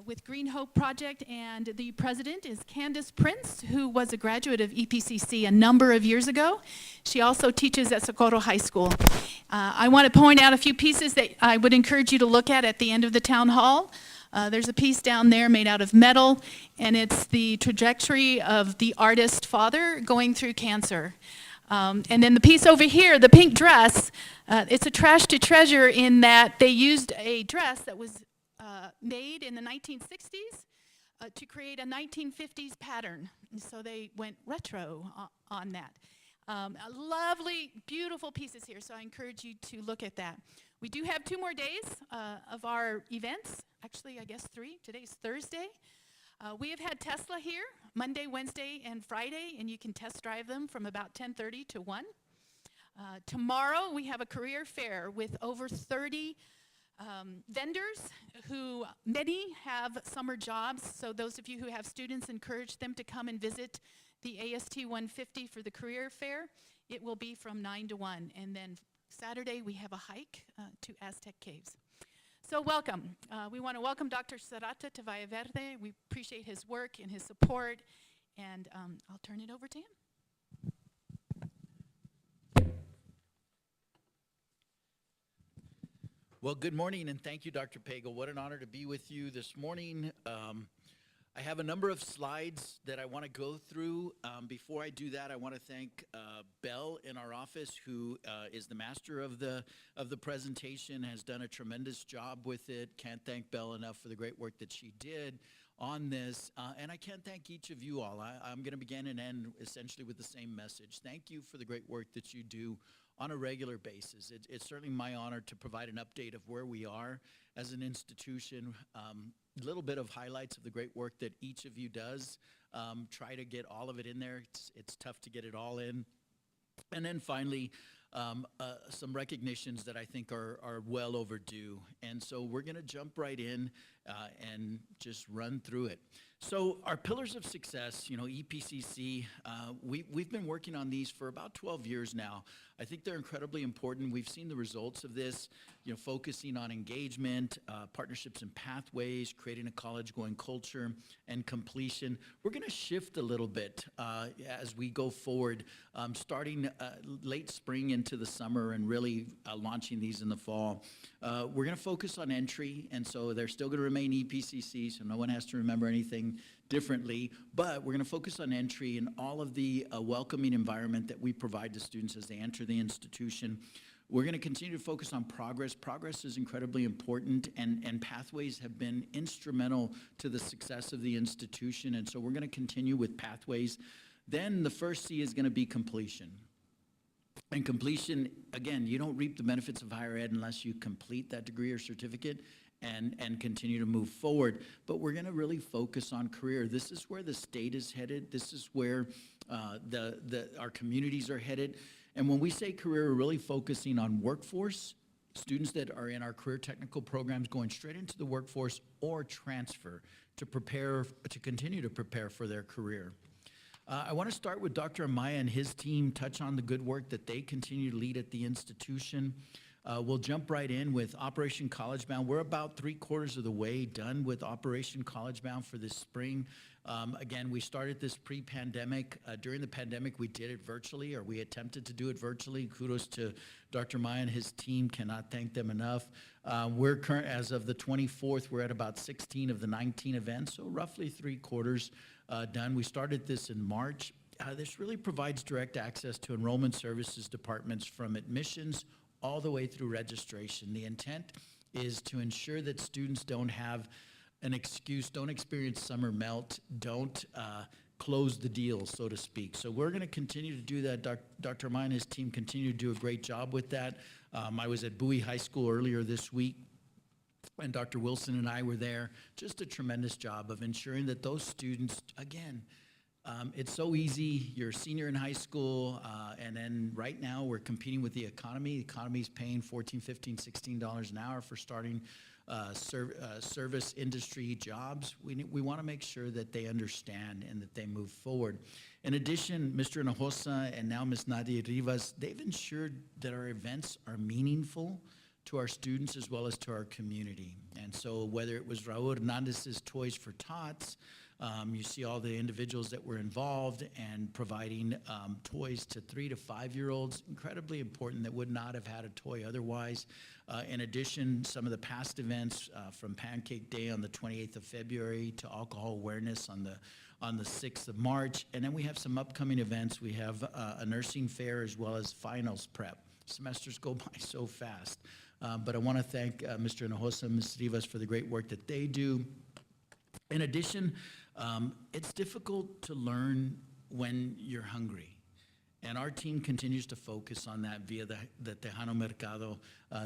with Green Hope Project, and the president is Candace Prince, who was a graduate of EPCC a number of years ago. She also teaches at Socorro High School. I want to point out a few pieces that I would encourage you to look at the end of the town hall. There's a piece down there made out of metal, and it's the trajectory of the artist father going through cancer. And then the piece over here, the pink dress, it's a trash to treasure in that they used a dress that was made in the 1960s to create a 1950s pattern. And so they went retro on that. Lovely, beautiful pieces here, so I encourage you to look at that. We do have 2 more days of our events. Actually, I guess 3. Today's Thursday. We have had Tesla here Monday, Wednesday, and Friday, and you can test drive them from about 10:30 to 1. Tomorrow, we have a career fair with over 30 vendors who many have summer jobs. So those of you who have students, encourage them to come and visit the AST 150 for the career fair. It will be from 9 to 1. And then Saturday, we have a hike to Aztec Caves. So welcome. We want to welcome Dr. Serrata to Valle Verde. We appreciate his work and his support. And I'll turn it over to him. Well, good morning, and thank you, Dr. Pagel. What an honor to be with you this morning. I have a number of slides that I want to go through. Before I do that, I want to thank Belle in our office, who is the master of the presentation, has done a tremendous job with it. Can't thank Belle enough for the great work that she did on this. And I can't thank each of you all. I'm going to begin and end essentially with the same message. Thank you for the great work that you do on a regular basis. It's certainly my honor to provide an update of where we are as an institution, a little bit of highlights of the great work that each of you does. Try to get all of it in there. It's tough to get it all in. And then finally, some recognitions that I think are well overdue. And so we're going to jump right in and just run through it. So our pillars of success, EPCC, we've been working on these for about 12 years now. I think they're incredibly important. We've seen the results of this, focusing on engagement, partnerships and pathways, creating a college-going culture, and completion. We're going to shift a little bit as we go forward, starting late spring into the summer and really launching these in the fall. We're going to focus on entry, and so they're still going to remain EPCC, so no one has to remember anything differently, but we're going to focus on entry and all of the welcoming environment that we provide to students as they enter the institution. We're going to continue to focus on progress. Progress is incredibly important, and pathways have been instrumental to the success of the institution, and so we're going to continue with pathways. Then the first C is going to be completion. And completion, again, you don't reap the benefits of higher ed unless you complete that degree or certificate and continue to move forward. But we're going to really focus on career. This is where the state is headed. This is where our communities are headed. And when we say career, we're really focusing on workforce, students that are in our career technical programs going straight into the workforce or transfer to continue to prepare for their career. I want to start with Dr. Amaya and his team, touch on the good work that they continue to lead at the institution. We'll jump right in with Operation College Bound. We're about 3/4 of the way done with Operation College Bound for this spring. Again, we started this pre-pandemic. During the pandemic, we did it virtually, or we attempted to do it virtually. Kudos to Dr. Maya and his team. Cannot thank them enough. We're current, as of the 24th, we're at about 16 of the 19 events, so roughly 3/4 done. We started this in March. This really provides direct access to enrollment services departments from admissions all the way through registration. The intent is to ensure that students don't have an excuse, don't experience summer melt, don't close the deal, so to speak. So we're going to continue to do that. Dr. Maya and his team continue to do a great job with that. I was at Bowie High School earlier this week, and Dr. Wilson and I were there. Just a tremendous job of ensuring that those students, again, it's so easy. You're a senior in high school, and then right now we're competing with the economy. The economy's paying $14, $15, $16 an hour for starting service industry jobs. We want to make sure that they understand and that they move forward. In addition, Mr. Hinojosa and now Ms. Nadia Rivas, they've ensured that our events are meaningful to our students as well as to our community. And so whether it was Raul Hernandez's Toys for Tots, you see all the individuals that were involved and providing toys to 3 to 5-year-olds, incredibly important, that would not have had a toy otherwise. In addition, some of the past events from Pancake Day on the 28th of February to alcohol awareness on the 6th of March. And then we have some upcoming events. We have a nursing fair as well as finals prep. Semesters go by so fast. But I want to thank Mr. Hinojosa and Ms. Rivas for the great work that they do. In addition, it's difficult to learn when you're hungry. And our team continues to focus on that via the Tejano Mercado.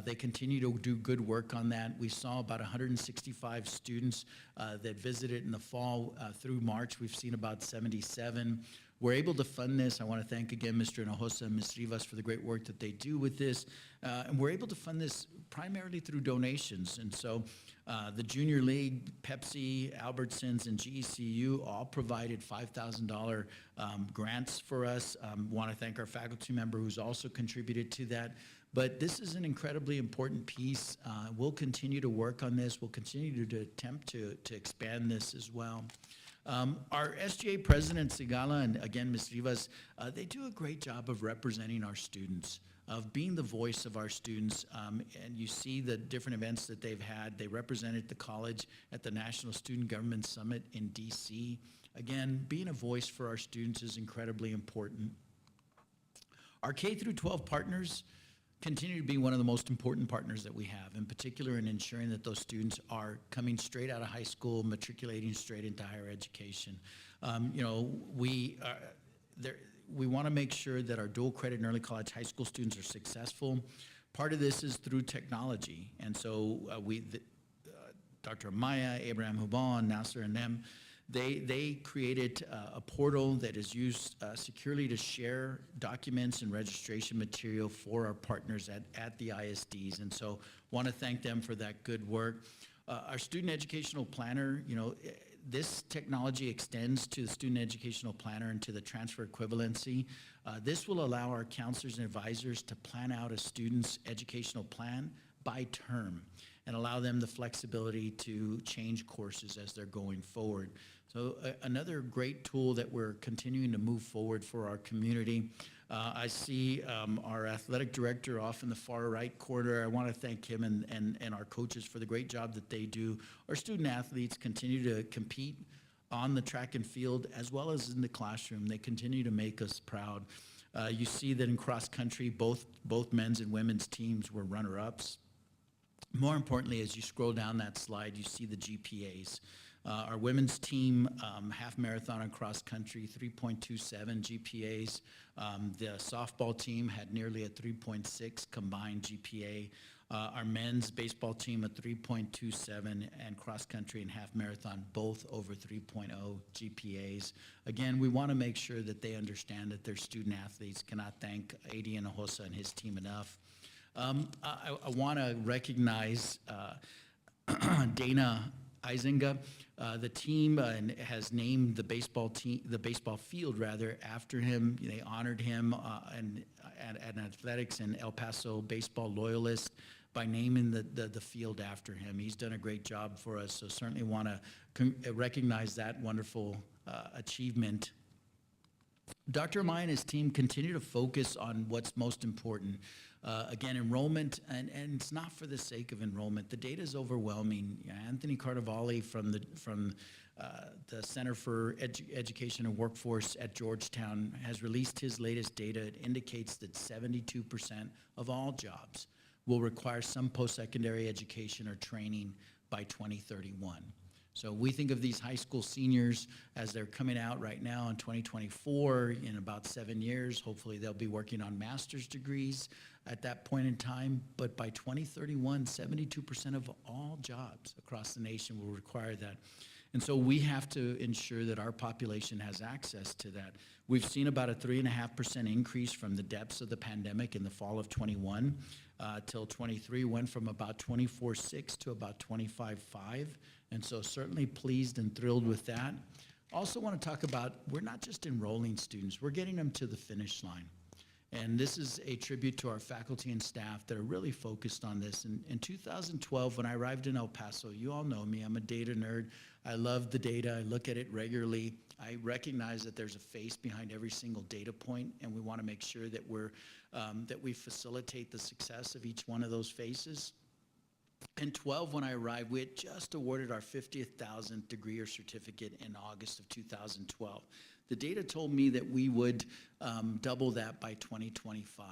They continue to do good work on that. We saw about 165 students that visited in the fall through March. We've seen about 77. We're able to fund this. I want to thank again Mr. Hinojosa and Ms. Rivas for the great work that they do with this. And we're able to fund this primarily through donations. And so the Junior League, Pepsi, Albertsons, and GECU all provided $5,000 grants for us. Want to thank our faculty member who's also contributed to that. But this is an incredibly important piece. We'll continue to work on this. We'll continue to attempt to expand this as well. Our SGA president, Sigala, and again, Ms. Rivas, they do a great job of representing our students, of being the voice of our students. And you see the different events that they've had. They represented the college at the National Student Government Summit in DC. Again, being a voice for our students is incredibly important. Our K through 12 partners continue to be one of the most important partners that we have, in particular in ensuring that those students are coming straight out of high school, matriculating straight into higher education. We want to make sure that our dual credit and early college high school students are successful. Part of this is through technology. And so Dr. Amaya, Abraham Huban, Nasser, and them, they created a portal that is used securely to share documents and registration material for our partners at the ISDs. And so want to thank them for that good work. Our student educational planner, this technology extends to the student educational planner and to the transfer equivalency. This will allow our counselors and advisors to plan out a student's educational plan by term and allow them the flexibility to change courses as they're going forward. So another great tool that we're continuing to move forward for our community. I see our athletic director off in the far right corner. I want to thank him and our coaches for the great job that they do. Our student athletes continue to compete on the track and field as well as in the classroom. They continue to make us proud. You see that in cross country, both men's and women's teams were runner-ups. More importantly, as you scroll down that slide, you see the GPAs. Our women's team, half marathon and cross country, 3.27 GPAs. The softball team had nearly a 3.6 combined GPA. Our men's baseball team, a 3.27, and cross country and half marathon, both over 3.0 GPAs. Again, we want to make sure that they understand that their student athletes. Cannot thank AD Hinojosa and his team enough. I want to recognize Dana Izinga. The team has named the baseball field after him. They honored him at athletics and El Paso baseball loyalist by naming the field after him. He's done a great job for us, so certainly want to recognize that wonderful achievement. Dr. Amaya and his team continue to focus on what's most important. Again, enrollment, and it's not for the sake of enrollment. The data is overwhelming. Anthony Carnevale from the Center for Education and Workforce at Georgetown has released his latest data. It indicates that 72% of all jobs will require some post-secondary education or training by 2031. So we think of these high school seniors as they're coming out right now in 2024. In about 7 years, hopefully they'll be working on master's degrees at that point in time. But by 2031, 72% of all jobs across the nation will require that. And so we have to ensure that our population has access to that. We've seen about a 3.5% increase from the depths of the pandemic in the fall of 21 till 23, went from about 24.6 to about 25.5. And so certainly pleased and thrilled with that. Also want to talk about, we're not just enrolling students, we're getting them to the finish line. And this is a tribute to our faculty and staff that are really focused on this. In 2012, when I arrived in El Paso, you all know me, I'm a data nerd. I love the data, I look at it regularly. I recognize that there's a face behind every single data point, and we want to make sure that that we facilitate the success of each one of those faces. In 12, when I arrived, we had just awarded our 50,000th degree or certificate in August of 2012. The data told me that we would double that by 2025.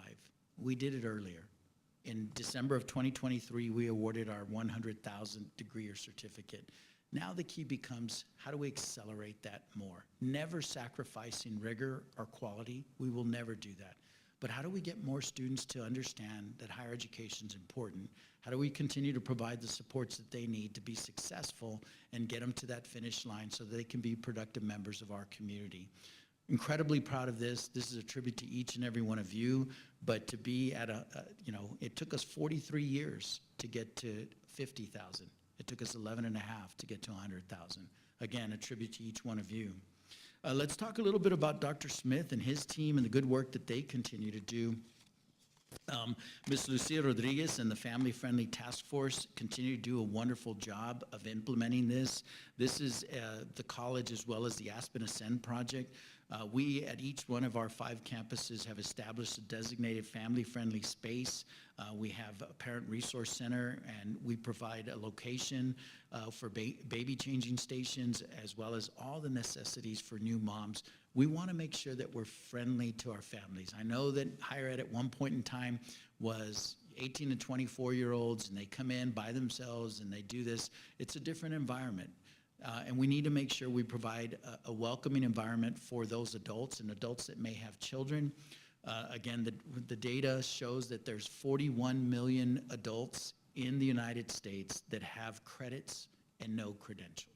We did it earlier. In December of 2023, we awarded our 100,000th degree or certificate. Now the key becomes, how do we accelerate that more? Never sacrificing rigor or quality. We will never do that. But how do we get more students to understand that higher education is important? How do we continue to provide the supports that they need to be successful and get them to that finish line so that they can be productive members of our community? Incredibly proud of this. This is a tribute to each and every one of you, but to be at it took us 43 years to get to 50,000. It took us 11 and a half to get to 100,000. Again, a tribute to each one of you. Let's talk a little bit about Dr. Smith and his team and the good work that they continue to do. Ms. Lucia Rodriguez and the Family Friendly Task Force continue to do a wonderful job of implementing this. This is the college as well as the Aspen Ascend project. We, at each one of our 5 campuses, have established a designated family-friendly space. We have a parent resource center, and we provide a location for baby changing stations, as well as all the necessities for new moms. We want to make sure that we're friendly to our families. I know that higher ed at one point in time was 18 to 24-year-olds, and they come in by themselves, and they do this. It's a different environment. And we need to make sure we provide a welcoming environment for those adults and adults that may have children. Again, the data shows that there's 41 million adults in the United States that have credits and no credential.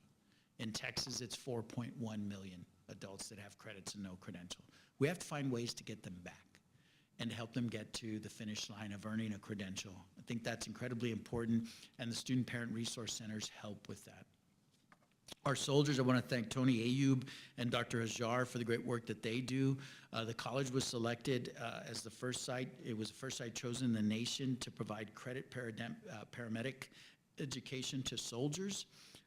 In Texas, it's 4.1 million adults that have credits and no credential. We have to find ways to get them back and help them get to the finish line of earning a credential. I think that's incredibly important, and the Student Parent Resource Centers help with that. Our soldiers, I want to thank Tony Ayub and Dr. Hajar for the great work that they do. The college was selected as the first site. It was the first site chosen in the nation to provide credit paramedic education to soldiers.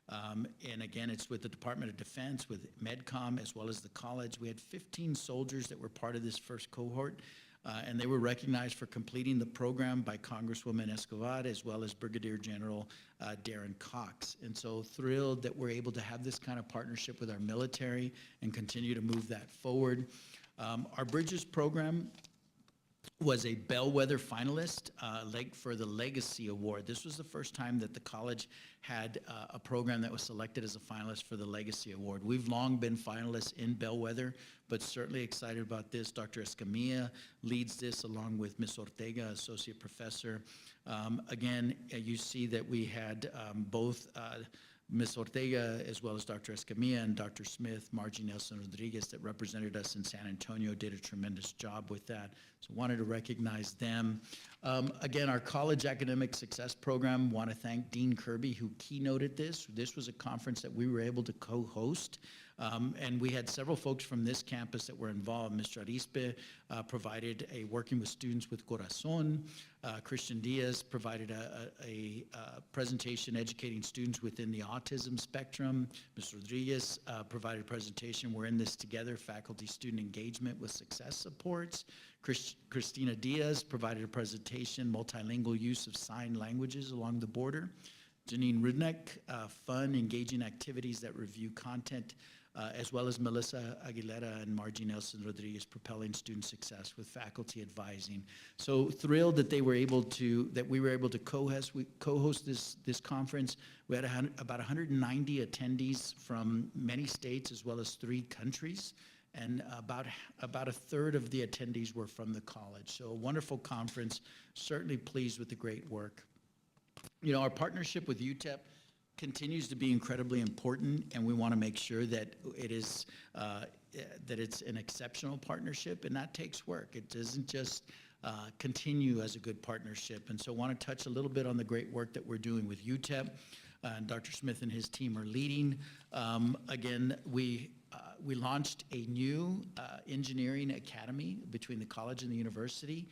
And again, it's with the Department of Defense, with MedCom, as well as the college. We had 15 soldiers that were part of this first cohort. And they were recognized for completing the program by Congresswoman Escobar, as well as Brigadier General Darren Cox. And so thrilled that we're able to have this kind of partnership with our military and continue to move that forward. Our Bridges program was a bellwether finalist for the Legacy Award. This was the first time that the college had a program that was selected as a finalist for the Legacy Award. We've long been finalists in Bellwether, but certainly excited about this. Dr. Escamilla leads this along with Ms. Ortega, Associate Professor. Again, you see that we had both Ms. Ortega, as well as Dr. Escamilla and Dr. Smith, Margie Nelson Rodriguez, that represented us in San Antonio, did a tremendous job with that. So wanted to recognize them. Again, our College Academic Success Program, want to thank Dean Kirby, who keynoted this. This was a conference that we were able to co-host. And we had several folks from this campus that were involved. Mr. Arispe provided a working with students with Corazon. Christian Diaz provided a presentation educating students within the autism spectrum. Ms. Rodriguez provided a presentation, we're in this together, faculty-student engagement with success supports. Christina Diaz provided a presentation, multilingual use of sign languages along the border. Janine Rudnick, fun, engaging activities that review content, as well as Melissa Aguilera and Margie Nelson Rodriguez, propelling student success with faculty advising. So thrilled that we were able to co-host this conference. We had about 190 attendees from many states as well as 3 countries. And about a third of the attendees were from the college. So a wonderful conference, certainly pleased with the great work. You know, our partnership with UTEP continues to be incredibly important, and we want to make sure that it's an exceptional partnership, and that takes work. It doesn't just continue as a good partnership. And so I want to touch a little bit on the great work that we're doing with UTEP. And Dr. Smith and his team are leading. Again, we we launched a new engineering academy between the college and the university.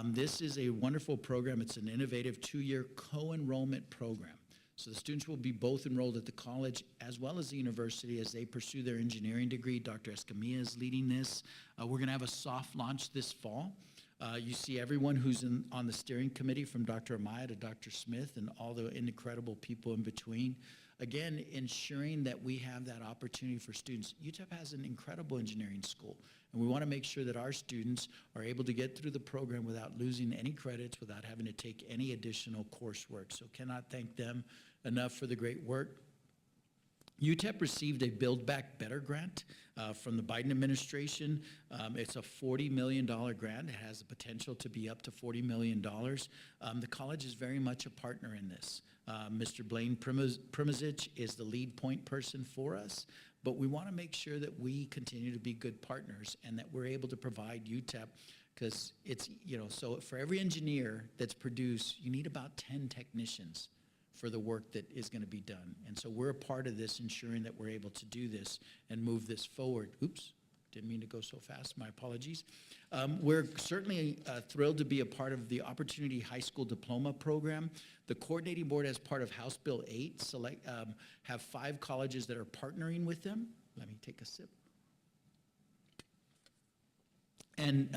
This is a wonderful program. It's an innovative 2-year co-enrollment program. So the students will be both enrolled at the college as well as the university as they pursue their engineering degree. Dr. Escamilla is leading this. We're going to have a soft launch this fall. You see everyone who's on the steering committee, from Dr. Amaya to Dr. Smith and all the incredible people in between. Again, ensuring that we have that opportunity for students. UTEP has an incredible engineering school, and we want to make sure that our students are able to get through the program without losing any credits, without having to take any additional coursework. So cannot thank them enough for the great work. UTEP received a Build Back Better grant from the Biden administration. It's a $40 million grant. It has the potential to be up to $40 million. The college is very much a partner in this. Mr. Blaine Primozic is the lead point person for us, but we want to make sure that we continue to be good partners and that we're able to provide UTEP, because it's, so for every engineer that's produced, you need about 10 technicians for the work that is going to be done. And so we're a part of this, ensuring that we're able to do this and move this forward. Oops, didn't mean to go so fast, my apologies. We're certainly thrilled to be a part of the Opportunity High School Diploma Program. The coordinating board, as part of House Bill 8, have 5 colleges that are partnering with them. Let me take a sip. And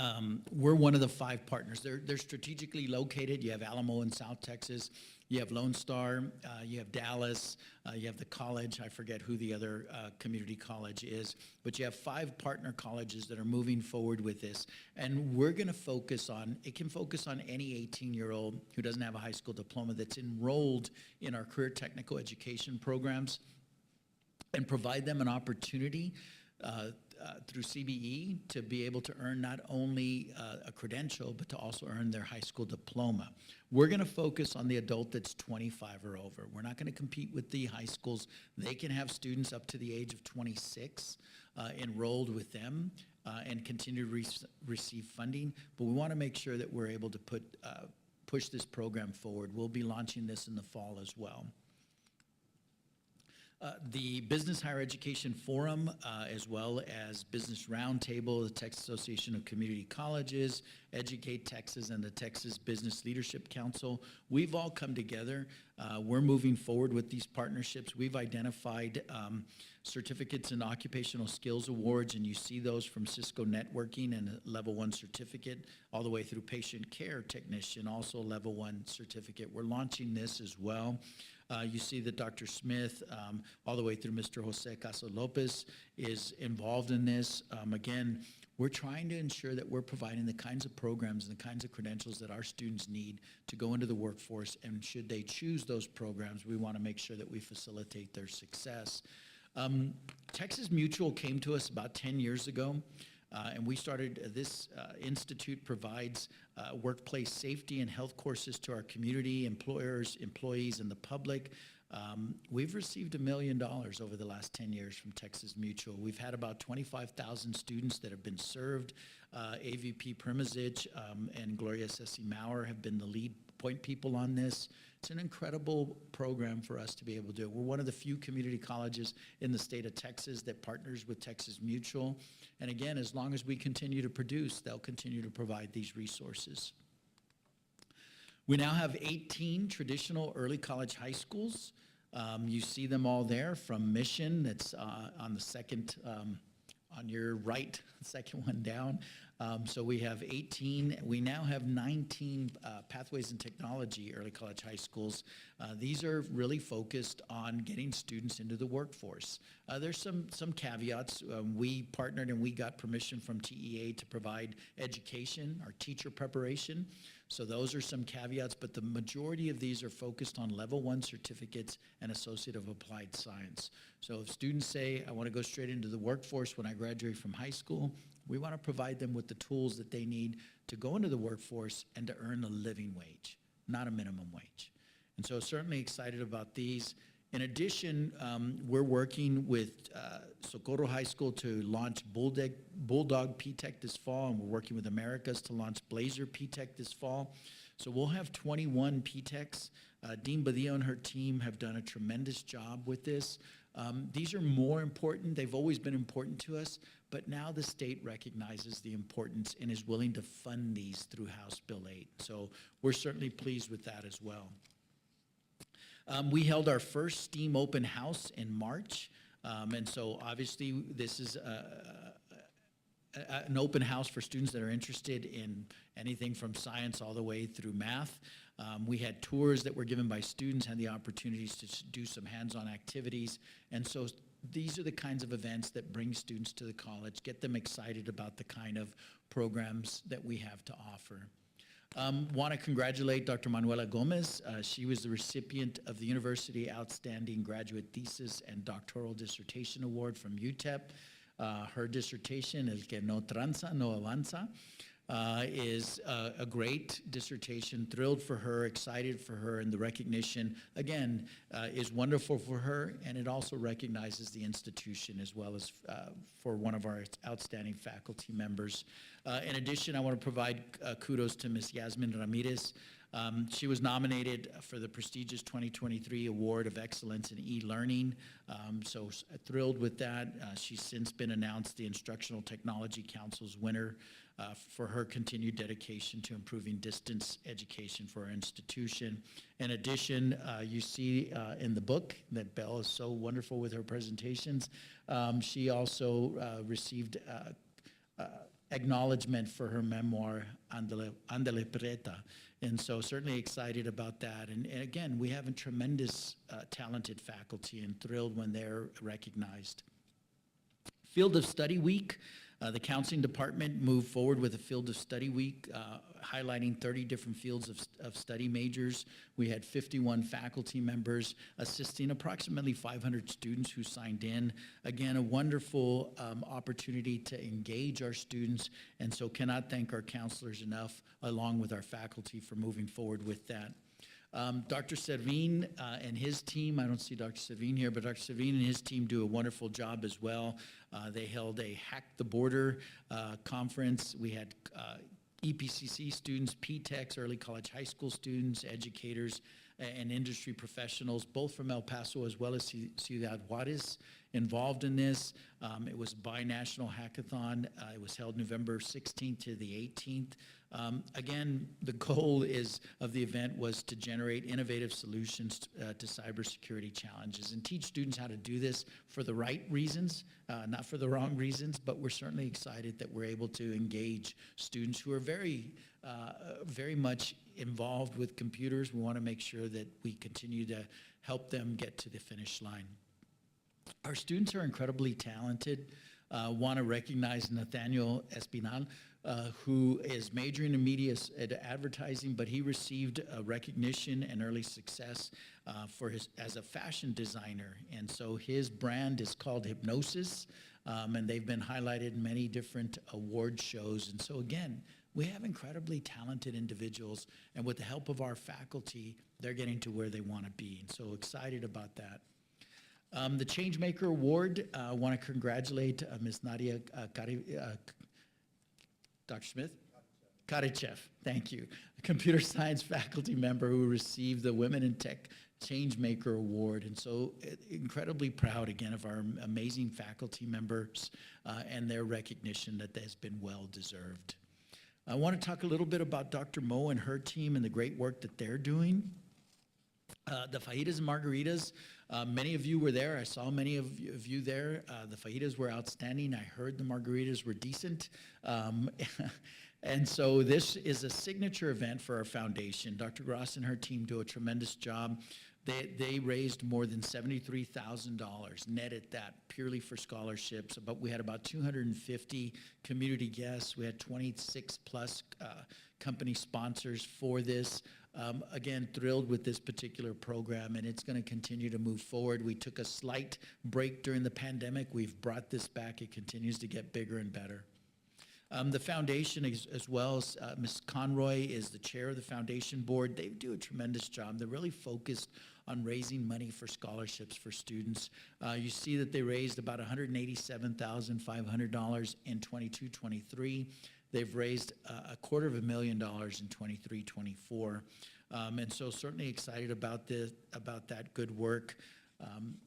we're one of the 5 partners. They're strategically located. You have Alamo in South Texas. You have Lone Star. You have Dallas. You have the college. I forget who the other community college is. But you have 5 partner colleges that are moving forward with this. And we're going to focus on, it can focus on any 18-year-old who doesn't have a high school diploma that's enrolled in our career technical education programs, and provide them an opportunity through CBE to be able to earn not only a credential, but to also earn their high school diploma. We're going to focus on the adult that's 25 or over. We're not going to compete with the high schools. They can have students up to the age of 26 enrolled with them and continue to receive funding, but we want to make sure that we're able to push this program forward. We'll be launching this in the fall as well. The Business Higher Education Forum, as well as Business Roundtable, the Texas Association of Community Colleges, Educate Texas, and the Texas Business Leadership Council, we've all come together. We're moving forward with these partnerships. We've identified certificates in occupational skills awards, and you see those from Cisco Networking and a level 1 certificate, all the way through patient care technician, also a level 1 certificate. We're launching this as well. You see that Dr. Smith, all the way through Mr. Jose Caso Lopez, is involved in this. Again, we're trying to ensure that we're providing the kinds of programs and the kinds of credentials that our students need to go into the workforce, and should they choose those programs, we want to make sure that we facilitate their success. Texas Mutual came to us about 10 years ago. And we started, this institute provides workplace safety and health courses to our community, employers, employees, and the public. We've received $1 million over the last 10 years from Texas Mutual. We've had about 25,000 students that have been served. AVP Primozic and Gloria Ceci Maurer have been the lead point people on this. It's an incredible program for us to be able to do. We're one of the few community colleges in the state of Texas that partners with Texas Mutual. And again, as long as we continue to produce, they'll continue to provide these resources. We now have 18 traditional early college high schools. You see them all there, from Mission, that's on the second, on your right, second one down. So we have 18. We now have 19 Pathways in Technology early college high schools. These are really focused on getting students into the workforce. There's some caveats. We partnered and we got permission from TEA to provide education, our teacher preparation. So those are some caveats, but the majority of these are focused on level 1 certificates and Associate of Applied Science. So if students say, I want to go straight into the workforce when I graduate from high school, we want to provide them with the tools that they need to go into the workforce and to earn a living wage, not a minimum wage. And so certainly excited about these. In addition, we're working with Socorro High School to launch Bulldog P-Tech this fall, and we're working with Americas to launch Blazer P-Tech this fall. So we'll have 21 P-Techs. Dean Badillo and her team have done a tremendous job with this. These are more important. They've always been important to us, but now the state recognizes the importance and is willing to fund these through House Bill 8. So we're certainly pleased with that as well. We held our first STEAM open house in March, and so obviously this is an open house for students that are interested in anything from science all the way through math. We had tours that were given by students, had the opportunities to do some hands-on activities, and so these are the kinds of events that bring students to the college, get them excited about the kind of programs that we have to offer. Want to congratulate Dr. Manuela Gomez. She was the recipient of the University Outstanding Graduate Thesis and Doctoral Dissertation Award from UTEP. Her dissertation, El que no tranza, no avanza, is a great dissertation. Thrilled for her, excited for her, and the recognition, again, is wonderful for her, and it also recognizes the institution as well as for one of our outstanding faculty members. In addition, I want to provide kudos to Ms. Yasmin Ramirez. She was nominated for the prestigious 2023 Award of Excellence in E-Learning, so thrilled with that. She's since been announced the Instructional Technology Council's winner for her continued dedication to improving distance education for our institution. In addition, you see in the book that Belle is so wonderful with her presentations. She also received acknowledgement for her memoir, Andale Preta. And so certainly excited about that. And again, we have a tremendous talented faculty and thrilled when they're recognized. Field of Study Week. The counseling department moved forward with a Field of Study Week, highlighting 30 different fields of study majors. We had 51 faculty members assisting approximately 500 students who signed in. Again, a wonderful opportunity to engage our students, and so cannot thank our counselors enough, along with our faculty, for moving forward with that. Dr. Servin and his team, I don't see Dr. Servin here, but Dr. Servin and his team do a wonderful job as well. They held a Hack the Border conference. We had EPCC students, PTECs, early college high school students, educators, and industry professionals, both from El Paso as well as Ciudad Juarez, involved in this. It was a bi-national hackathon. It was held November 16th to the 18th. Again, the goal of the event was to generate innovative solutions to cybersecurity challenges and teach students how to do this for the right reasons, not for the wrong reasons, but we're certainly excited that we're able to engage students who are very much involved with computers. We want to make sure that we continue to help them get to the finish line. Our students are incredibly talented. Want to recognize Nathaniel Espinal, who is majoring in media and advertising, but he received recognition and early success as a fashion designer. And so his brand is called Hypnosis, and they've been highlighted in many different award shows. And so again, we have incredibly talented individuals, and with the help of our faculty, they're getting to where they want to be. And so excited about that. The Changemaker Award, I want to congratulate Ms. Nadia Dr. Smith? Karichev, thank you. A computer science faculty member who received the Women in Tech Changemaker Award. And so incredibly proud, again, of our amazing faculty members and their recognition that has been well deserved. I want to talk a little bit about Dr. Mo and her team and the great work that they're doing. The fajitas and margaritas, many of you were there. I saw many of you there. The fajitas were outstanding. I heard the margaritas were decent. And so this is a signature event for our foundation. Dr. Gross and her team do a tremendous job. They raised more than $73,000, netted that purely for scholarships. But we had about 250 community guests. We had 26 plus company sponsors for this. Again, thrilled with this particular program, and it's going to continue to move forward. We took a slight break during the pandemic. We've brought this back. It continues to get bigger and better. The foundation, as well as Ms. Conroy is the chair of the foundation board. They do a tremendous job. They're really focused on raising money for scholarships for students. You see that they raised about $187,500 in 22-23. They've raised $250,000 in 23-24. And so certainly excited about that good work.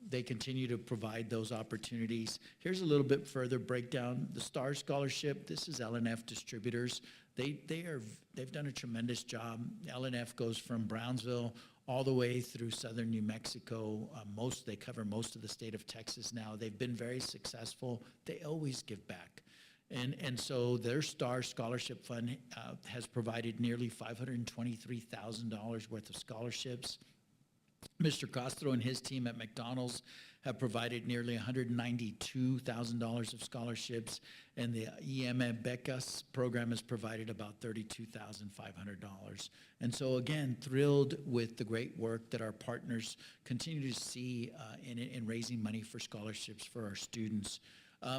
They continue to provide those opportunities. Here's a little bit further breakdown. The STAR Scholarship, this is LNF Distributors. They've done a tremendous job. LNF goes from Brownsville all the way through southern New Mexico. They cover most of the state of Texas now. They've been very successful. They always give back. And so their STAR Scholarship Fund has provided nearly $523,000 worth of scholarships. Mr. Castro and his team at McDonald's have provided nearly $192,000 of scholarships, and the EM Becas program has provided about $32,500. And so again, thrilled with the great work that our partners continue to see in raising money for scholarships for our students.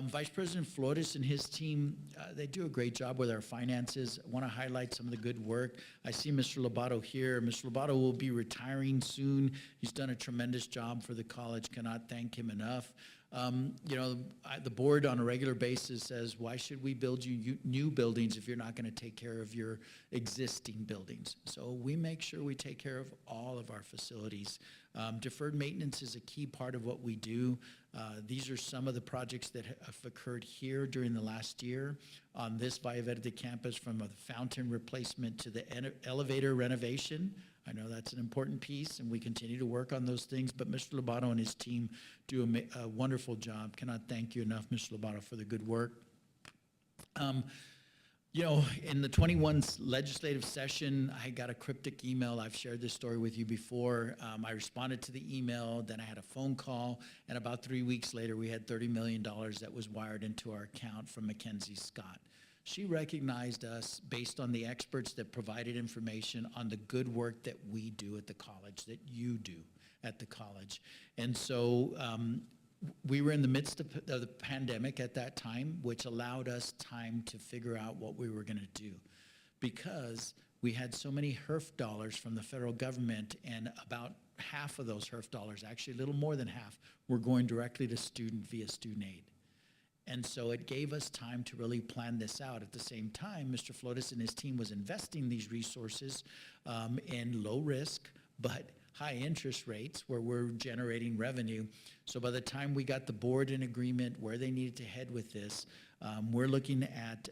Vice President Flores and his team, they do a great job with our finances. I want to highlight some of the good work. I see Mr. Lobato here. Mr. Lobato will be retiring soon. He's done a tremendous job for the college. Cannot thank him enough. The board on a regular basis says, why should we build you new buildings if you're not going to take care of your existing buildings? So we make sure we take care of all of our facilities. Deferred maintenance is a key part of what we do. These are some of the projects that have occurred here during the last year on this Valle Verde campus, from the fountain replacement to the elevator renovation. I know that's an important piece, and we continue to work on those things, but Mr. Lobato and his team do a wonderful job. Cannot thank you enough, Mr. Lobato, for the good work. In the 21 legislative session, I got a cryptic email. I've shared this story with you before. I responded to the email, then I had a phone call, and about 3 weeks later, we had $30 million that was wired into our account from Mackenzie Scott. She recognized us based on the experts that provided information on the good work that we do at the college, that you do at the college. And so we were in the midst of the pandemic at that time, which allowed us time to figure out what we were going to do, because we had so many HERF dollars from the federal government, and about half of those HERF dollars, actually a little more than half, were going directly to student via student aid. And so it gave us time to really plan this out. At the same time, Mr. Flores and his team was investing these resources in low risk, but high interest rates where we're generating revenue. So by the time we got the board in agreement where they needed to head with this, we're looking at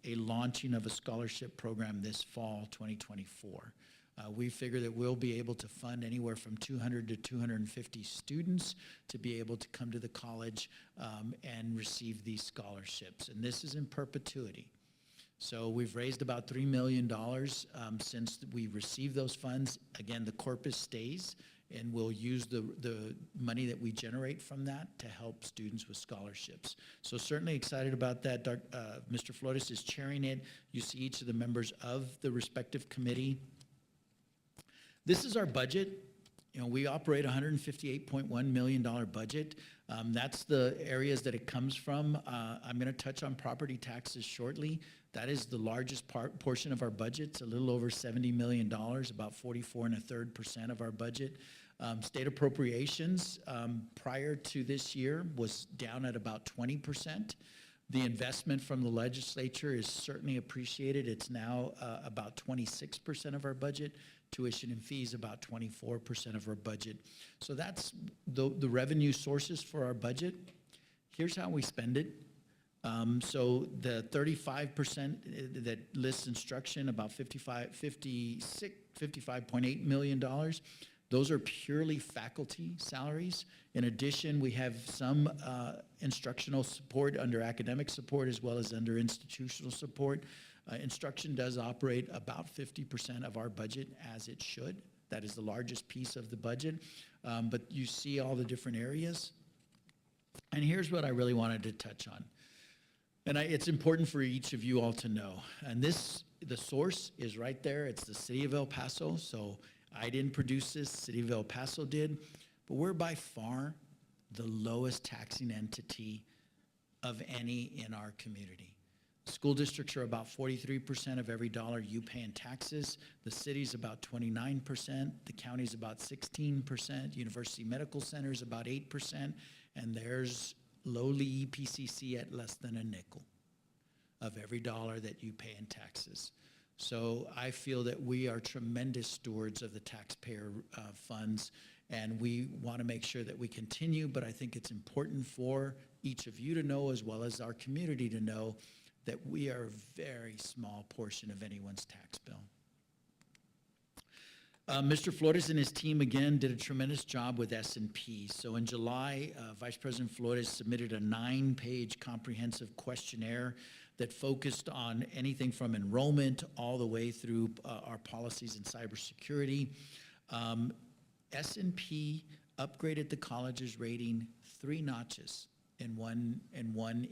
a launching of a scholarship program this fall, 2024. We figure that we'll be able to fund anywhere from 200 to 250 students to be able to come to the college and receive these scholarships. And this is in perpetuity. So we've raised about $3 million since we received those funds. Again, the corpus stays, and we'll use the money that we generate from that to help students with scholarships. So certainly excited about that. Mr. Flores is chairing it. You see each of the members of the respective committee. This is our budget. We operate a $158.1 million budget. That's the areas that it comes from. I'm going to touch on property taxes shortly. That is the largest portion of our budget. It's a little over $70 million, about 44.33% of our budget. State appropriations prior to this year was down at about 20%. The investment from the legislature is certainly appreciated. It's now about 26% of our budget. Tuition and fees about 24% of our budget. So that's the revenue sources for our budget. Here's how we spend it. So the 35% that lists instruction, about $55.8 million. Those are purely faculty salaries. In addition, we have some instructional support under academic support as well as under institutional support. Instruction does operate about 50% of our budget, as it should. That is the largest piece of the budget. But you see all the different areas. And here's what I really wanted to touch on. And it's important for each of you all to know. And the source is right there. It's the city of El Paso. So I didn't produce this, city of El Paso did. But we're by far the lowest taxing entity of any in our community. School districts are about 43% of every dollar you pay in taxes. The city's about 29%. The county's about 16%. University Medical Center is about 8%. And there's lowly EPCC at less than a nickel of every dollar that you pay in taxes. So I feel that we are tremendous stewards of the taxpayer funds, and we want to make sure that we continue, but I think it's important for each of you to know, as well as our community to know, that we are a very small portion of anyone's tax bill. Mr. Flores and his team, again, did a tremendous job with S&P. So in July, Vice President Flores submitted a 9-page comprehensive questionnaire that focused on anything from enrollment all the way through our policies in cybersecurity. S&P upgraded the college's rating 3 notches in one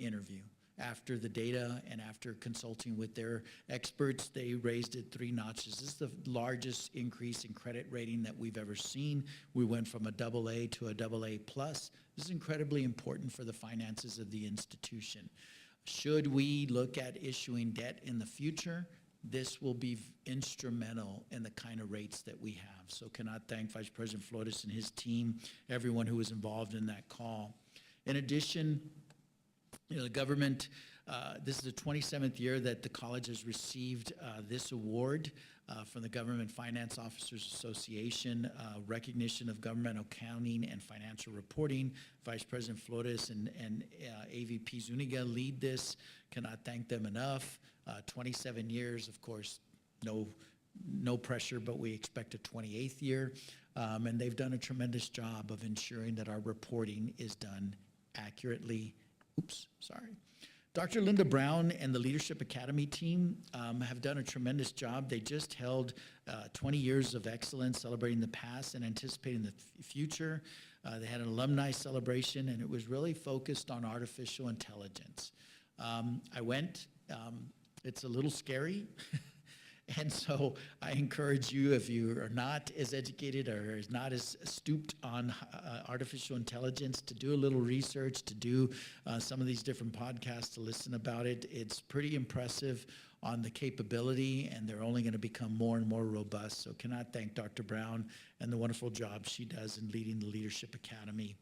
interview. After the data and after consulting with their experts, they raised it 3 notches. This is the largest increase in credit rating that we've ever seen. We went from a AA to a AA+. This is incredibly important for the finances of the institution. Should we look at issuing debt in the future, this will be instrumental in the kind of rates that we have. So cannot thank Vice President Flores and his team, everyone who was involved in that call. In addition, the government, this is the 27th year that the college has received this award from the Government Finance Officers Association, recognition of governmental accounting and financial reporting. Vice President Flores and AVP Zuniga lead this. Cannot thank them enough. 27 years, of course, no pressure, but we expect a 28th year. And they've done a tremendous job of ensuring that our reporting is done accurately. Dr. Linda Brown and the Leadership Academy team have done a tremendous job. They just held 20 years of excellence, celebrating the past and anticipating the future. They had an alumni celebration, and it was really focused on artificial intelligence. I went. It's a little scary. And so I encourage you, if you are not as educated or is not as stooped on artificial intelligence, to do a little research, to do some of these different podcasts, to listen about it. It's pretty impressive on the capability, and they're only going to become more and more robust. So cannot thank Dr. Brown and the wonderful job she does in leading the Leadership Academy.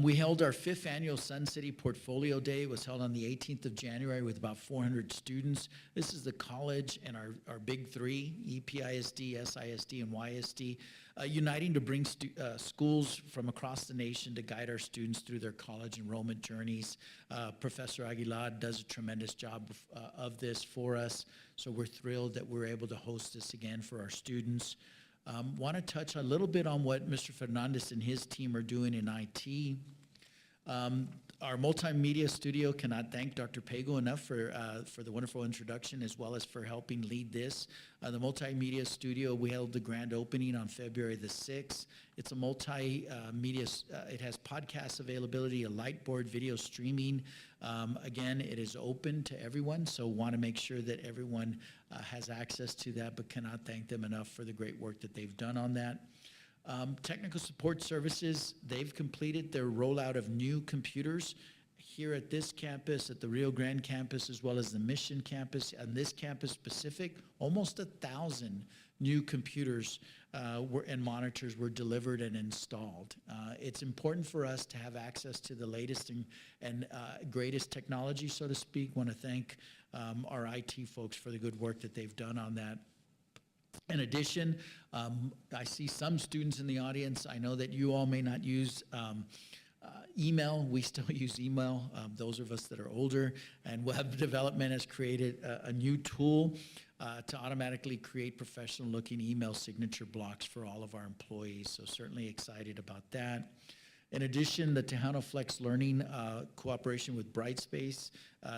We held our 5th annual Sun City Portfolio Day. It was held on the 18th of January with about 400 students. This is the college and our big 3, EPISD, SISD, and YSD, uniting to bring schools from across the nation to guide our students through their college enrollment journeys. Professor Aguilar does a tremendous job of this for us, so we're thrilled that we're able to host this again for our students. Want to touch a little bit on what Mr. Fernandez and his team are doing in IT. Our multimedia studio, cannot thank Dr. Pago enough for the wonderful introduction, as well as for helping lead this. The multimedia studio, we held the grand opening on February the 6th. It's a multimedia, it has podcast availability, a lightboard video streaming. Again, it is open to everyone, so want to make sure that everyone has access to that, but cannot thank them enough for the great work that they've done on that. Technical support services, they've completed their rollout of new computers here at this campus, at the Rio Grande campus, as well as the Mission campus. On this campus specific, almost 1,000 new computers and monitors were delivered and installed. It's important for us to have access to the latest and greatest technology, so to speak. Want to thank our IT folks for the good work that they've done on that. In addition, I see some students in the audience. I know that you all may not use email. We still use email, those of us that are older. And Web Development has created a new tool to automatically create professional-looking email signature blocks for all of our employees. So certainly excited about that. In addition, the Townhall Flex Learning cooperation with Brightspace,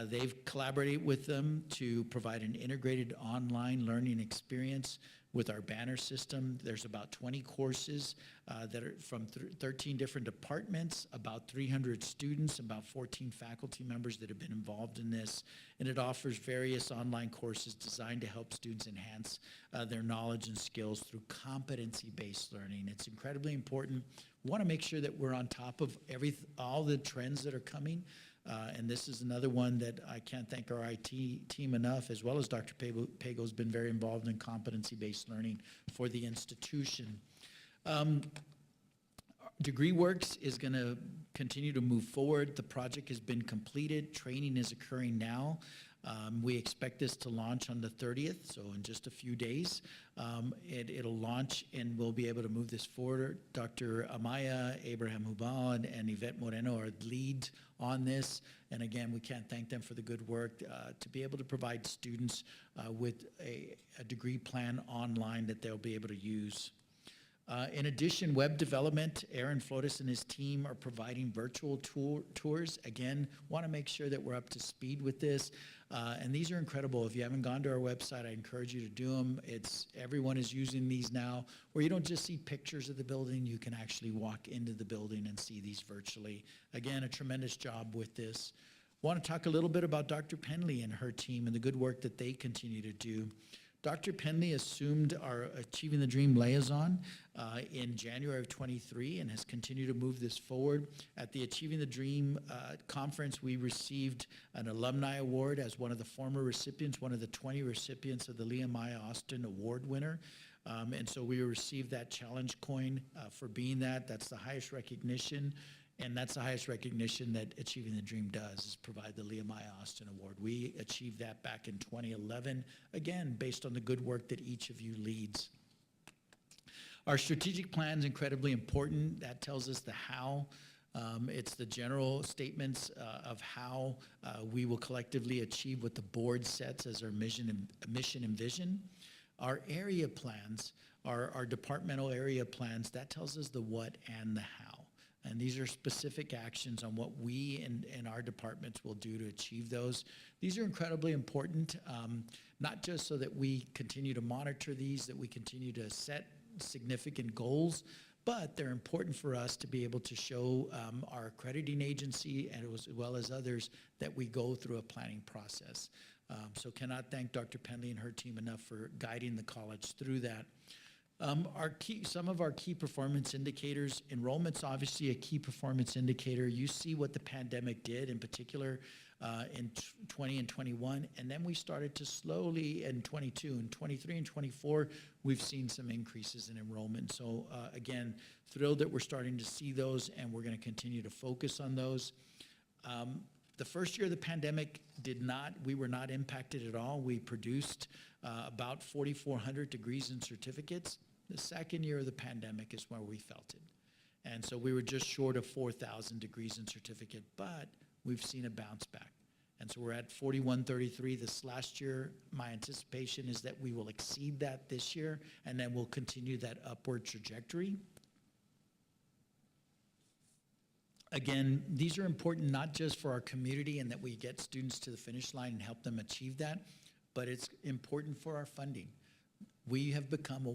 they've collaborated with them to provide an integrated online learning experience with our banner system. There's about 20 courses that are from 13 different departments, about 300 students, about 14 faculty members that have been involved in this. And it offers various online courses designed to help students enhance their knowledge and skills through competency-based learning. It's incredibly important. We want to make sure that we're on top of all the trends that are coming. And this is another one that I can't thank our IT team enough, as well as Dr. Pago has been very involved in competency-based learning for the institution. DegreeWorks is going to continue to move forward. The project has been completed. Training is occurring now. We expect this to launch on the 30th, so in just a few days. It'll launch and we'll be able to move this forward. Dr. Amaya, Abraham Hubal, and Yvette Moreno are leads on this. And again, we can't thank them for the good work to be able to provide students with a degree plan online that they'll be able to use. In addition, web development, Aaron Flores and his team are providing virtual tours. Again, want to make sure that we're up to speed with this. And these are incredible. If you haven't gone to our website, I encourage you to do them. Everyone is using these now, where you don't just see pictures of the building, you can actually walk into the building and see these virtually. Again, a tremendous job with this. Want to talk a little bit about Dr. Penley and her team and the good work that they continue to do. Dr. Penley assumed our Achieving the Dream liaison in January of 23 and has continued to move this forward. At the Achieving the Dream conference, we received an alumni award as one of the former recipients, one of the 20 recipients of the Nehemiah Austin Award winner. And so we received that challenge coin for being that. That's the highest recognition. And that's the highest recognition that Achieving the Dream does, is provide the Nehemiah Austin Award. We achieved that back in 2011, again, based on the good work that each of you leads. Our strategic plan is incredibly important. That tells us the how. It's the general statements of how we will collectively achieve what the board sets as our mission and vision. Our area plans, our departmental area plans, that tells us the what and the how. And these are specific actions on what we and our departments will do to achieve those. These are incredibly important, not just so that we continue to monitor these, that we continue to set significant goals, but they're important for us to be able to show our accrediting agency and as well as others that we go through a planning process. So cannot thank Dr. Penley and her team enough for guiding the college through that. Some of our key performance indicators, enrollment's obviously a key performance indicator. You see what the pandemic did, in particular in 20 and 21, and then we started to slowly in 22. In 23 and 24, we've seen some increases in enrollment. So again, thrilled that we're starting to see those, and we're going to continue to focus on those. The first year of the pandemic we were not impacted at all. We produced about 4,400 degrees and certificates. The second year of the pandemic is where we felt it. And so we were just short of 4,000 degrees and certificate, but we've seen a bounce back. And so we're at 4,133 this last year. My anticipation is that we will exceed that this year, and then we'll continue that upward trajectory. Again, these are important not just for our community and that we get students to the finish line and help them achieve that, but it's important for our funding. We have become,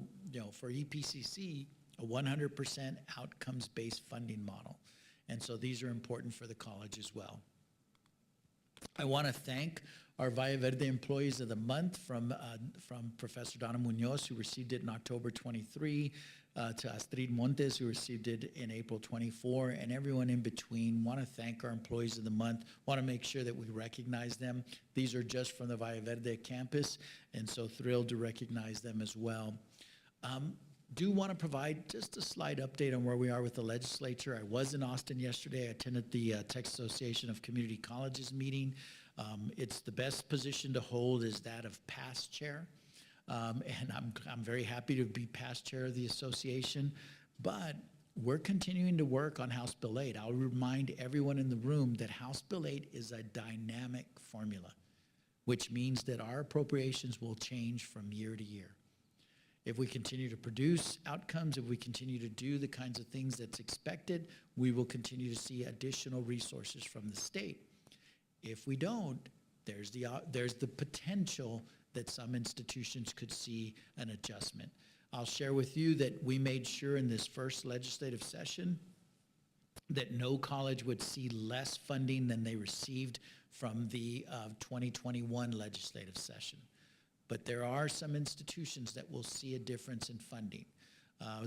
for EPCC, a 100% outcomes-based funding model. And so these are important for the college as well. I want to thank our Valle Verde Employees of the Month from Professor Donna Munoz, who received it in October 23, to Astrid Montes, who received it in April 24, and everyone in between. Want to thank our Employees of the Month. Want to make sure that we recognize them. These are just from the Valle Verde campus, and so thrilled to recognize them as well. Do want to provide just a slight update on where we are with the legislature. I was in Austin yesterday. I attended the Texas Association of Community Colleges meeting. It's the best position to hold is that of past chair. And I'm very happy to be past chair of the association, but we're continuing to work on House Bill 8. I'll remind everyone in the room that House Bill 8 is a dynamic formula, which means that our appropriations will change from year to year. If we continue to produce outcomes, if we continue to do the kinds of things that's expected, we will continue to see additional resources from the state. If we don't, there's the potential that some institutions could see an adjustment. I'll share with you that we made sure in this first legislative session that no college would see less funding than they received from the 2021 legislative session. But there are some institutions that will see a difference in funding.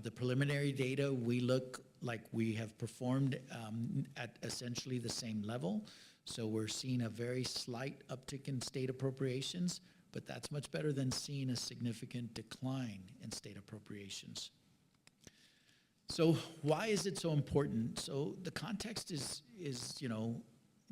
The preliminary data, we look like we have performed at essentially the same level. So we're seeing a very slight uptick in state appropriations, but that's much better than seeing a significant decline in state appropriations. So why is it so important? So the context is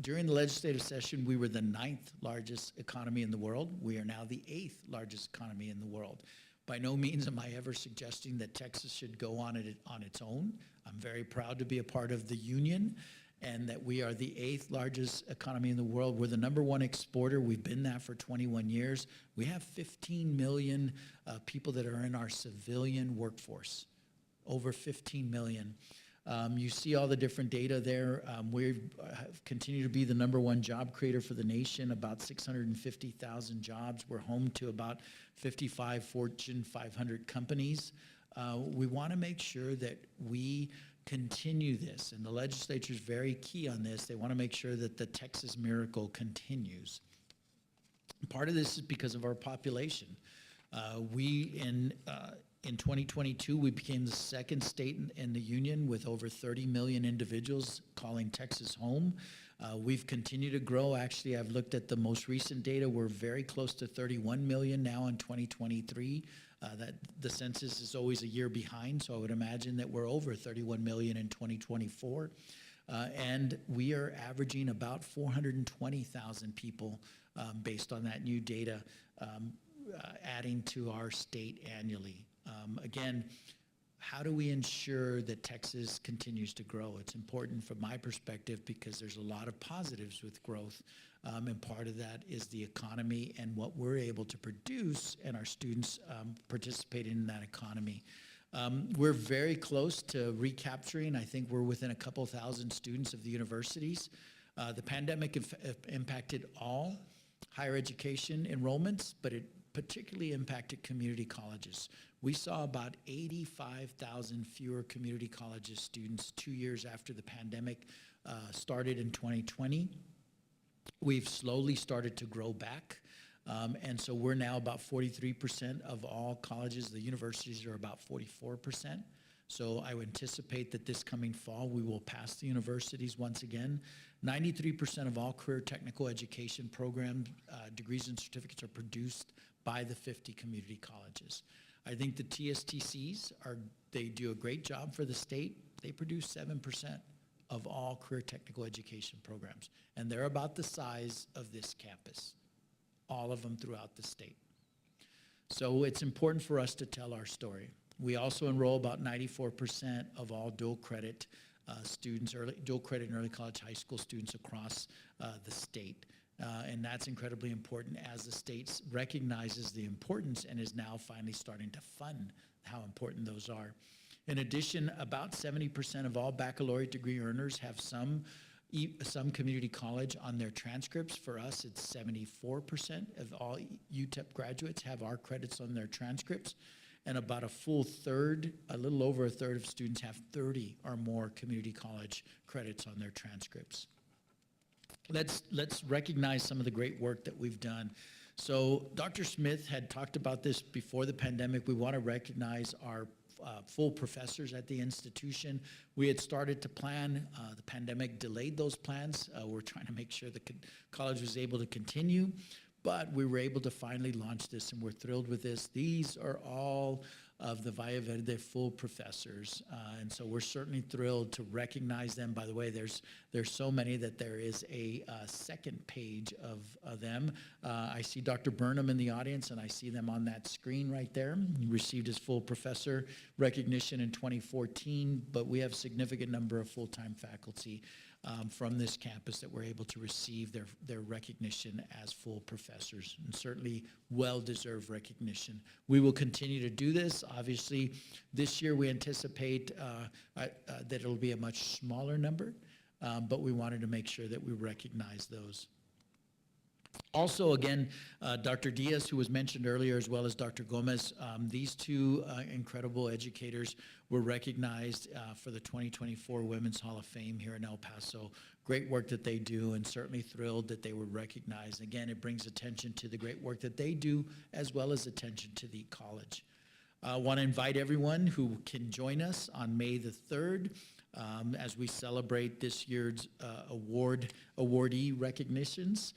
During the legislative session, we were the 9th largest economy in the world. We are now the 8th largest economy in the world. By no means am I ever suggesting that Texas should go on its own. I'm very proud to be a part of the union and that we are the 8th largest economy in the world. We're the #1 exporter. We've been that for 21 years. We have 15 million people that are in our civilian workforce, over 15 million. You see all the different data there. We continue to be the #1 job creator for the nation, about 650,000 jobs. We're home to about 55 Fortune 500 companies. We want to make sure that we continue this, and the legislature is very key on this. They want to make sure that the Texas miracle continues. Part of this is because of our population. In 2022, we became the 2nd state in the union with over 30 million individuals calling Texas home. We've continued to grow. Actually, I've looked at the most recent data. We're very close to 31 million now in 2023. That the census is always a year behind, so I would imagine that we're over 31 million in 2024. And we are averaging about 420,000 people based on that new data, adding to our state annually. Again, how do we ensure that Texas continues to grow? It's important from my perspective because there's a lot of positives with growth, and part of that is the economy and what we're able to produce and our students participating in that economy. We're very close to recapturing. I think we're within a couple thousand students of the universities. The pandemic impacted all higher education enrollments, but it particularly impacted community colleges. We saw about 85,000 fewer community colleges students 2 years after the pandemic started in 2020. We've slowly started to grow back. And so we're now about 43% of all colleges. The universities are about 44%. So I would anticipate that this coming fall, we will pass the universities once again. 93% of all career technical education program degrees and certificates are produced by the 50 community colleges. I think the TSTCs they do a great job for the state. They produce 7% of all career technical education programs. And they're about the size of this campus, all of them throughout the state. So it's important for us to tell our story. We also enroll about 94% of all dual credit students, dual credit and early college high school students across the state. And that's incredibly important as the state recognizes the importance and is now finally starting to fund how important those are. In addition, about 70% of all baccalaureate degree earners have some community college on their transcripts. For us, it's 74% of all UTEP graduates have our credits on their transcripts. And about a full third, a little over a third of students have 30 or more community college credits on their transcripts. Let's recognize some of the great work that we've done. So Dr. Smith had talked about this before the pandemic. We want to recognize our full professors at the institution. We had started to plan. The pandemic delayed those plans. We're trying to make sure the college was able to continue, but we were able to finally launch this, and we're thrilled with this. These are all of the Valle Verde full professors, and so we're certainly thrilled to recognize them. By the way, there's so many that there is a second page of them. I see Dr. Burnham in the audience, and I see them on that screen right there. He received his full professor recognition in 2014, but we have a significant number of full-time faculty from this campus that were able to receive their recognition as full professors, and certainly well-deserved recognition. We will continue to do this. Obviously, this year we anticipate that it'll be a much smaller number, but we wanted to make sure that we recognize those. Also, again, Dr. Diaz, who was mentioned earlier, as well as Dr. Gomez, these two incredible educators were recognized for the 2024 Women's Hall of Fame here in El Paso. Great work that they do, and certainly thrilled that they were recognized. Again, it brings attention to the great work that they do, as well as attention to the college. I want to invite everyone who can join us on May the 3rd as we celebrate this year's awardee recognitions.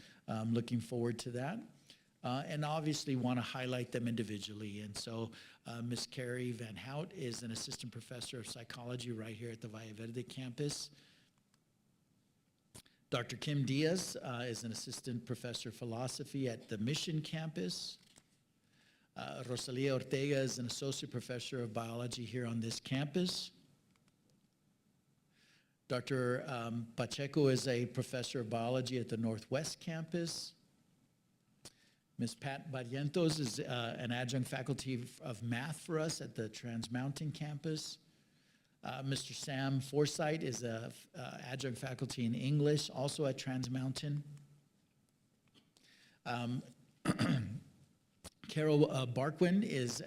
Looking forward to that. And obviously want to highlight them individually. And so Ms. Carrie Van Hout is an assistant professor of psychology right here at the Valle Verde campus. Dr. Kim Diaz is an assistant professor of philosophy at the Mission campus. Rosalia Ortega is an associate professor of biology here on this campus. Dr. Pacheco is a professor of biology at the Northwest campus. Ms. Pat Barrientos is an adjunct faculty of math for us at the Trans Mountain campus. Mr. Sam Forsythe is an adjunct faculty in English, also at Trans Mountain. Carol Barquin is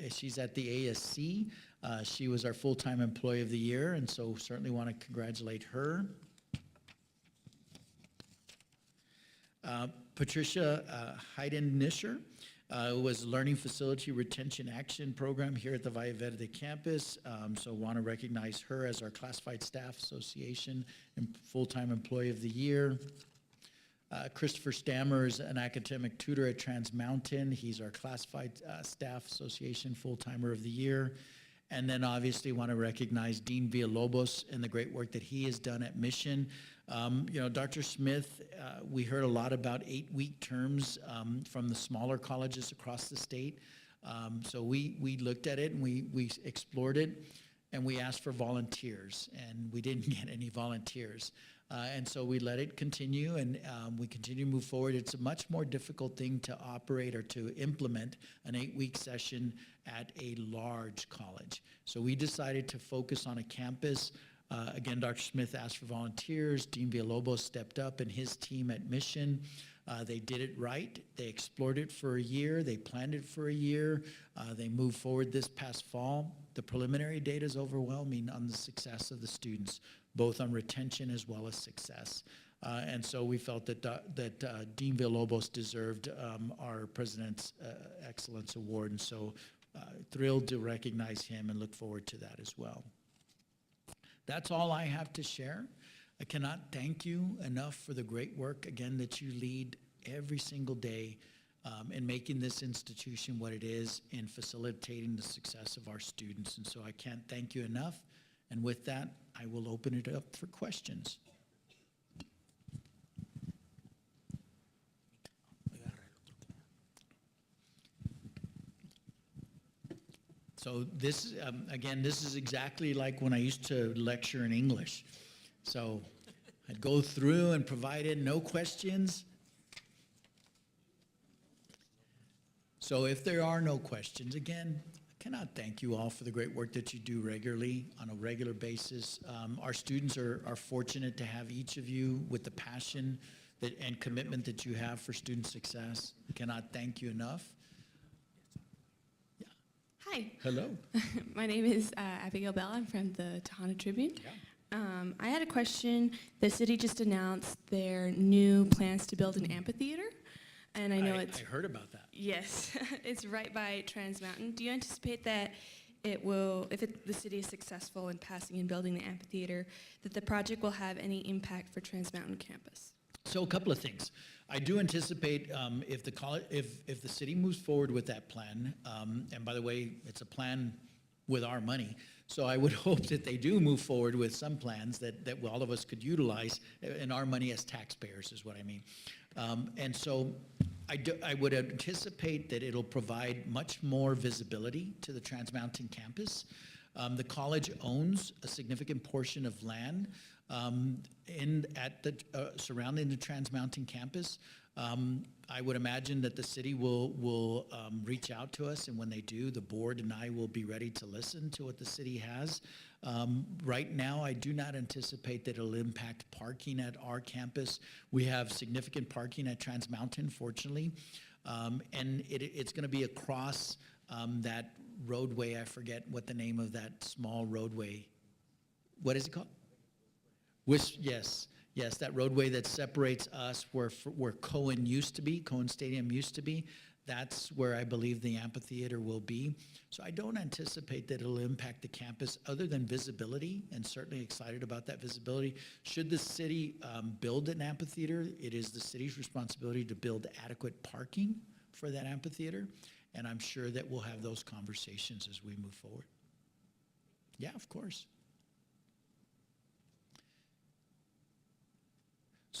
she's at the ASC. She was our full-time employee of the year, and so certainly want to congratulate her. Patricia Hayden-Nischer was Learning Facility Retention Action Program here at the Valle Verde campus, so want to recognize her as our Classified Staff Association and full-time employee of the year. Christopher Stammer is an academic tutor at Trans Mountain. He's our Classified Staff Association full-timer of the year. And then obviously want to recognize Dean Villalobos and the great work that he has done at Mission. You know, Dr. Smith, we heard a lot about 8-week terms from the smaller colleges across the state. So we looked at it and we explored it, and we asked for volunteers, and we didn't get any volunteers. And so we let it continue, and we continue to move forward. It's a much more difficult thing to operate or to implement an 8-week session at a large college. So we decided to focus on a campus. Again, Dr. Smith asked for volunteers. Dean Villalobos stepped up, and his team at Mission. They did it right. They explored it for a year. They planned it for a year. They moved forward this past fall. The preliminary data is overwhelming on the success of the students, both on retention as well as success. And so we felt that Dean Villalobos deserved our President's Excellence Award, and so thrilled to recognize him and look forward to that as well. That's all I have to share. I cannot thank you enough for the great work, again, that you lead every single day in making this institution what it is and facilitating the success of our students. And so I can't thank you enough. And with that, I will open it up for questions. So this, again, this is exactly like when I used to lecture in English. So I'd go through and provide it, no questions. So if there are no questions, again, I cannot thank you all for the great work that you do regularly, on a regular basis. Our students are fortunate to have each of you with the passion and commitment that you have for student success. I cannot thank you enough. Hi. Hello. My name is Abigail Bell. I'm from the Townhall Tribune. Yeah. I had a question. The city just announced their new plans to build an amphitheater, and I know I heard about that. Yes, it's right by Trans Mountain. Do you anticipate that it will, if the city is successful in passing and building the amphitheater, that the project will have any impact for Trans Mountain campus? So a couple of things. I do anticipate if the city moves forward with that plan, and by the way, it's a plan with our money, so I would hope that they do move forward with some plans that all of us could utilize in our money as taxpayers, is what I mean. And so I would anticipate that it'll provide much more visibility to the Trans Mountain campus. The college owns a significant portion of land surrounding the Trans Mountain campus. I would imagine that the city will reach out to us, and when they do, the board and I will be ready to listen to what the city has. Right now, I do not anticipate that it'll impact parking at our campus. We have significant parking at Trans Mountain, fortunately, and it's going to be across that roadway. I forget what the name of that small roadway. What is it called? Yes, that roadway that separates us where Cohen used to be, Cohen Stadium used to be. That's where I believe the amphitheater will be. So I don't anticipate that it'll impact the campus other than visibility, and certainly excited about that visibility. Should the city build an amphitheater, it is the city's responsibility to build adequate parking for that amphitheater, and I'm sure that we'll have those conversations as we move forward. Yeah, of course.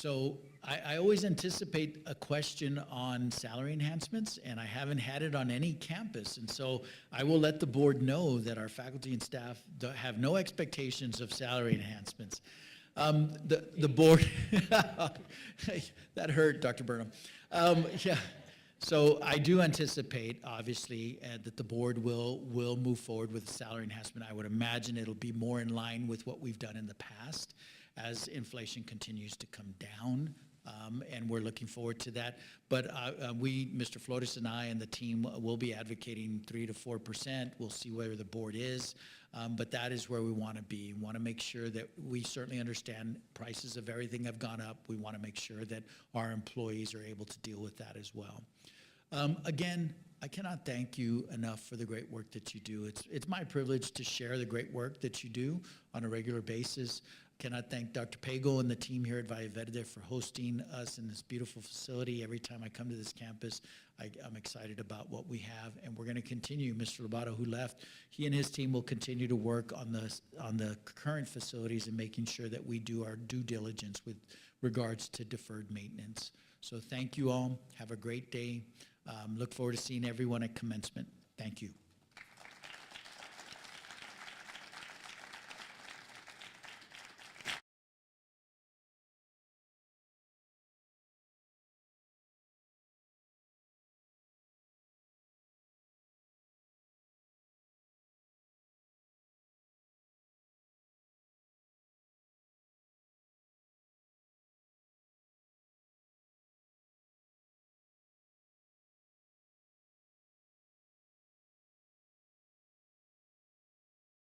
So I always anticipate a question on salary enhancements, and I haven't had it on any campus. And so I will let the board know that our faculty and staff have no expectations of salary enhancements. The board, that hurt, Dr. Burnham. Yeah. So I do anticipate, obviously, that the board will move forward with a salary enhancement. I would imagine it'll be more in line with what we've done in the past as inflation continues to come down, and we're looking forward to that. But we, Mr. Flores and I and the team, will be advocating 3 to 4%. We'll see where the board is, but that is where we want to be. We want to make sure that we certainly understand prices of everything have gone up. We want to make sure that our employees are able to deal with that as well. Again, I cannot thank you enough for the great work that you do. It's my privilege to share the great work that you do on a regular basis. Cannot thank Dr. Pago and the team here at Valle Verde for hosting us in this beautiful facility. Every time I come to this campus, I'm excited about what we have, and we're going to continue. Mr. Lobato, who left, he and his team will continue to work on the current facilities and making sure that we do our due diligence with regards to deferred maintenance. So thank you all. Have a great day. Look forward to seeing everyone at commencement. Thank you.